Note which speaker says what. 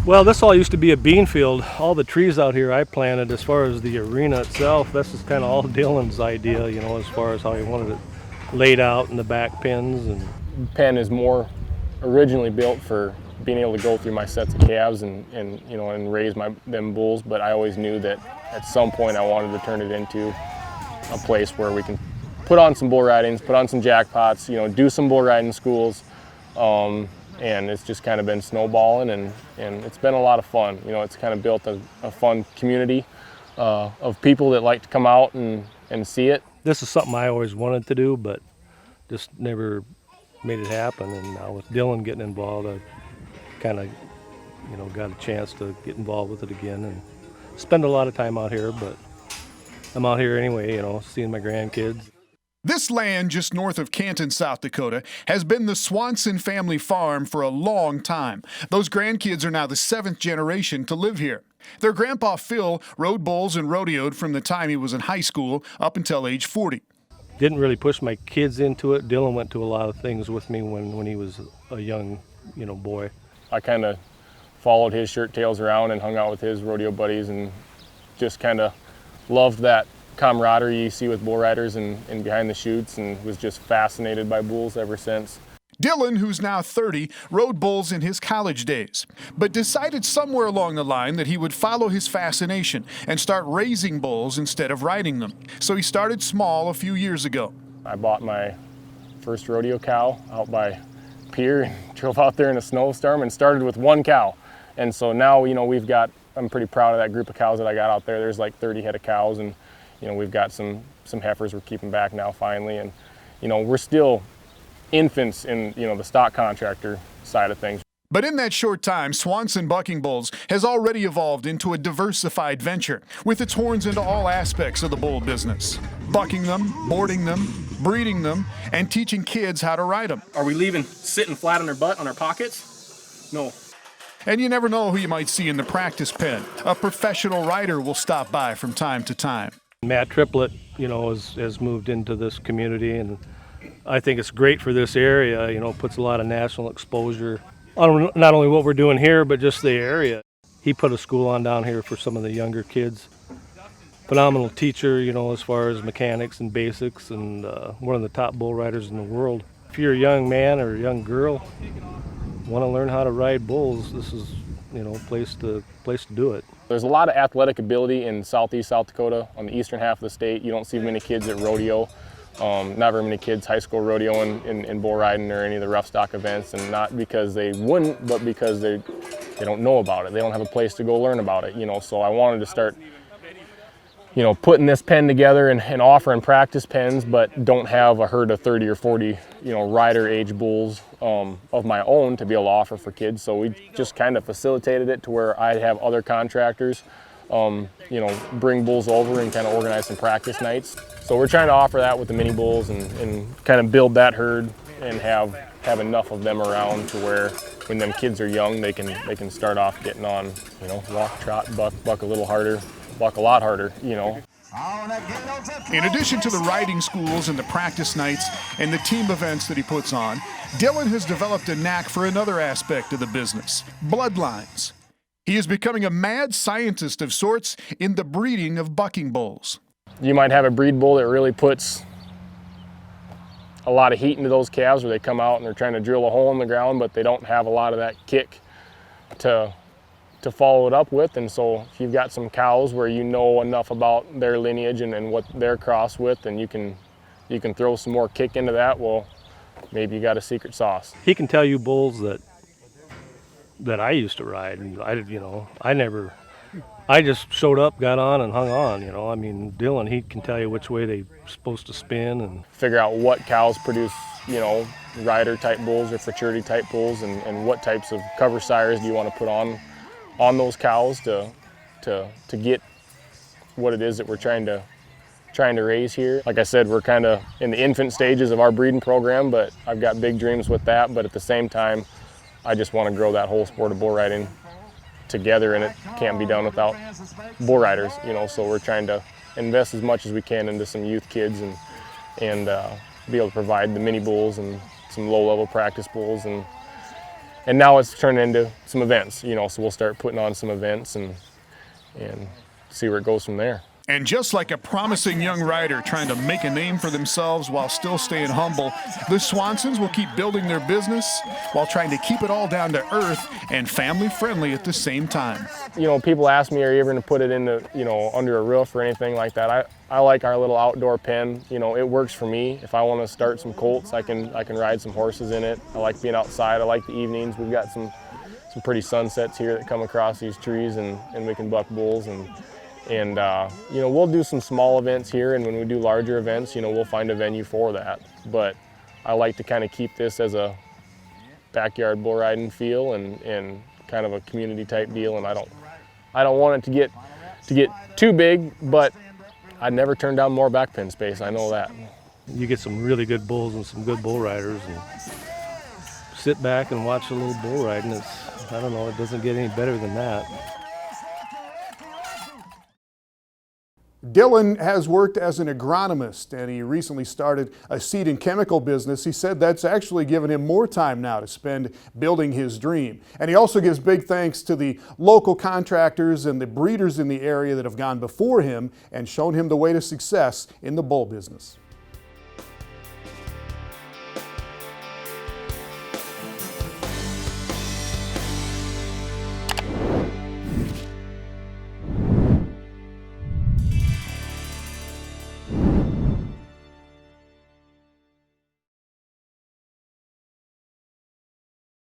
Speaker 1: Well, this all used to be a bean field. All the trees out here I planted. As far as the arena itself, this is kind of all Dylan's idea, you know, as far as how he wanted it laid out in the back pins. And
Speaker 2: pen is more originally built for being able to go through my sets of calves and you know, and raise them bulls, but I always knew that at some point I wanted to turn it into a place where we can put on some bull ridings, put on some jackpots, you know, do some bull riding schools. And it's just kind of been snowballing, and it's been a lot of fun. You know, it's kind of built a fun community of people that like to come out and see it.
Speaker 1: this is something I always wanted to do, but just never made it happen. And now with Dylan getting involved, I kind of, you know, got a chance to get involved with it again and spend a lot of time out here. But I'm out here anyway, you know, seeing my grandkids.
Speaker 3: This land just north of Canton, South Dakota, has been the Swanson family farm for a long time. Those grandkids are now the 7th generation to live here. Their grandpa Phil rode bulls and rodeoed from the time he was in high school up until age 40.
Speaker 1: Didn't really push my kids into it. Dylan went to a lot of things with me when he was a young, you know, boy.
Speaker 2: I kind of followed his shirt tails around and hung out with his rodeo buddies and just kind of loved that camaraderie you see with bull riders and behind the chutes, and was just fascinated by bulls ever since.
Speaker 3: Dylan, who's now 30, rode bulls in his college days, but decided somewhere along the line that he would follow his fascination and start raising bulls instead of riding them. So he started small a few years ago. I
Speaker 2: bought my first rodeo cow out by Pier and drove out there in a snowstorm and started with one cow. And so now, you know, I'm pretty proud of that group of cows that I got out there. There's like 30 head of cows, and you know, we've got some heifers we're keeping back now finally, and you know, we're still infants in, you know, the stock contractor side of things.
Speaker 3: But in that short time, Swanson Bucking Bulls has already evolved into a diversified venture with its horns into all aspects of the bull business. Bucking them, boarding them, breeding them, and teaching kids how to ride them.
Speaker 4: Are we leaving sitting flat on their butt on our pockets? No.
Speaker 3: And you never know who you might see in the practice pen. A professional rider will stop by from time to time.
Speaker 1: Matt Triplett, you know, has moved into this community, and I think it's great for this area. You know, puts a lot of national exposure on not only what we're doing here, but just the area. He put a school on down here for some of the younger kids. Phenomenal teacher, you know, as far as mechanics and basics, and one of the top bull riders in the world. If you're a young man or a young girl, want to learn how to ride bulls, this is, you know, place to do it.
Speaker 2: There's a lot of athletic ability in southeast South Dakota. On the eastern half of the state, you don't see many kids at rodeo. Not very many kids high school rodeoing in bull riding or any of the rough stock events, and not because they wouldn't, but because they don't know about it. They don't have a place to go learn about it, you know. So I wanted to start, you know, putting this pen together and offering practice pens, but don't have a herd of 30 or 40, you know, rider age bulls of my own to be able to offer for kids. So we just kind of facilitated it to where I'd have other contractors, you know, bring bulls over and kind of organize some practice nights. So we're trying to offer that with the mini bulls and kind of build that herd and have enough of them around to where when them kids are young, they can start off getting on, you know, walk, trot, buck a little harder, buck a lot harder, you know.
Speaker 3: In addition to the riding schools and the practice nights and the team events that he puts on, Dylan has developed a knack for another aspect of the business, bloodlines. He is becoming a mad scientist of sorts in the breeding of bucking bulls.
Speaker 2: You might have a breed bull that really puts a lot of heat into those calves, where they come out and they're trying to drill a hole in the ground, but they don't have a lot of that kick to follow it up with. And so if you've got some cows where you know enough about their lineage and what they're crossed with, and you can throw some more kick into that, well, maybe you got a secret sauce.
Speaker 1: He can tell you bulls that I used to ride, and I just showed up, got on, and hung on, you know. I mean, Dylan, he can tell you which way they're supposed to spin and
Speaker 2: figure out what cows produce, you know, rider type bulls or futurity type bulls, and what types of cover sires do you want to put on those cows to get what it is that we're trying to raise here. Like I said, we're kind of in the infant stages of our breeding program, but I've got big dreams with that. But at the same time, I just want to grow that whole sport of bull riding together, and it can't be done without bull riders, you know. So we're trying to invest as much as we can into some youth kids and be able to provide the mini bulls and some low-level practice bulls, and and now it's turned into some events, you know, so we'll start putting on some events and see where it goes from there.
Speaker 3: And just like a promising young rider trying to make a name for themselves while still staying humble, the Swansons will keep building their business while trying to keep it all down to earth and family friendly at the same time.
Speaker 2: You know, people ask me, are you ever going to put it in the, you know, under a roof or anything like that? I like our little outdoor pen. You know, it works for me. If I want to start some colts, I can ride some horses in it. I like being outside. I like the evenings. We've got some pretty sunsets here that come across these trees, and we can buck bulls. And you know, we'll do some small events here, and when we do larger events, you know, we'll find a venue for that. But I like to kind of keep this as a backyard bull riding feel and kind of a community type deal. And I don't want it to get too big, but I'd never turn down more back pen space. I know that.
Speaker 1: You get some really good bulls and some good bull riders, and sit back and watch a little bull riding. I don't know, it doesn't get any better than that.
Speaker 3: Dylan has worked as an agronomist, and he recently started a seed and chemical business. He said that's actually given him more time now to spend building his dream. And he also gives big thanks to the local contractors and the breeders in the area that have gone before him and shown him the way to success in the bull business.